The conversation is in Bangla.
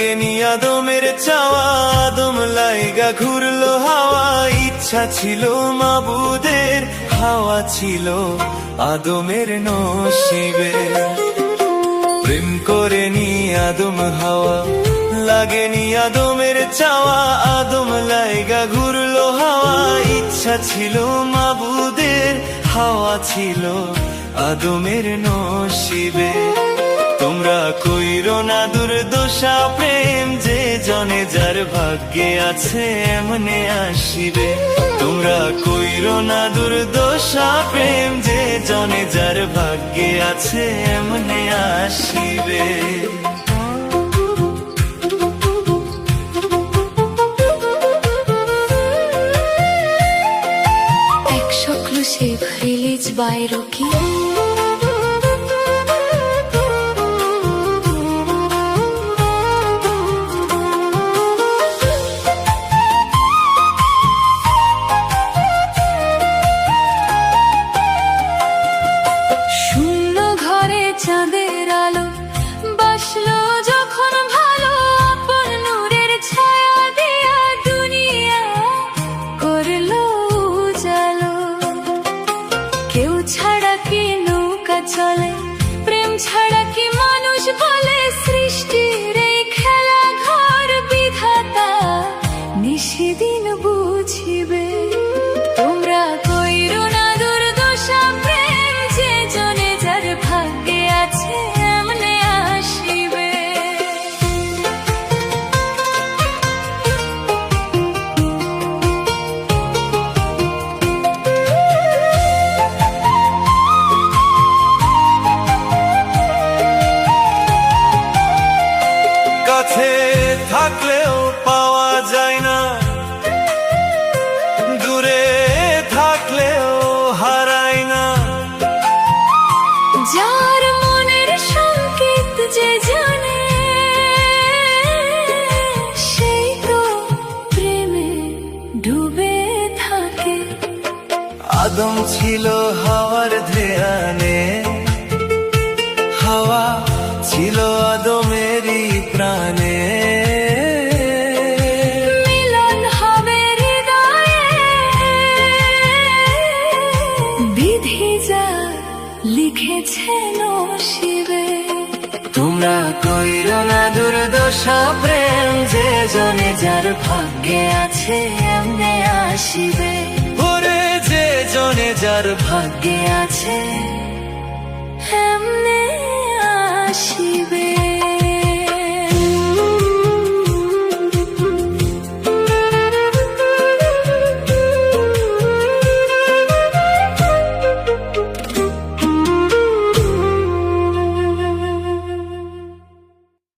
লাগেনি আদমের চাওয়া, আদম লাইগা ঘুরলো হাওয়া। ইচ্ছা ছিল মাবুদের, হাওয়া ছিল আদমের নসিবে। প্রেম করেনি আদম হাওয়া, লাগেনি আদমের চাওয়া, আদম লাইগা ঘুরলো হাওয়া। ইচ্ছা ছিল মাবুদের, হাওয়া ছিল আদমের নসিবে। তোমরা কইরো না দুর্দশা প্রেম, যে জনে যার ভাগ্যে আছে এমনে আসিবে। তোমরা কইরো না দুর্দশা প্রেম, যে জনে যার ভাগ্যে আছে এমনে আসিবে। Exclusive release by Rocky. শূন্য ঘরে চাঁদের আলো বাসলো যখন ভালো, আপন নূরের ছায়া দিয়া দুনিয়া করলো উজালো। কেউ ছাড়া কি নৌকা চলে, প্রেম ছাড়া কি মানুষ বলে। সৃষ্টির এই খেলা ঘর বিধাতা নিশিদিন বুঝিবে। তোমরা কইরো না দুর্দশা প্রেম, যে জনে যার ভাগ্যে আছে এমনে আসিবে। কাছে থাকলেও পাওয়া যায় না, দূরে থাকলেও হারায় না। যার মনের সংকেত যে জানে, সেই তো প্রেমে ডুবে থাকে। আদম ছিল হাওয়ার ধ্যানে, হাওয়া ছিল আদমেরই প্রাণে। মিলন হবে হৃদয়ে, বিধি যা লিখেছে নসিবে। তোমরা কইরো না দুর্দশা প্রেম, যে জনে যার ভাগ্যে আছে এমনে আসিবে। ওরে যে জনে যার ভাগ্যে আছে এমনে আসিবে।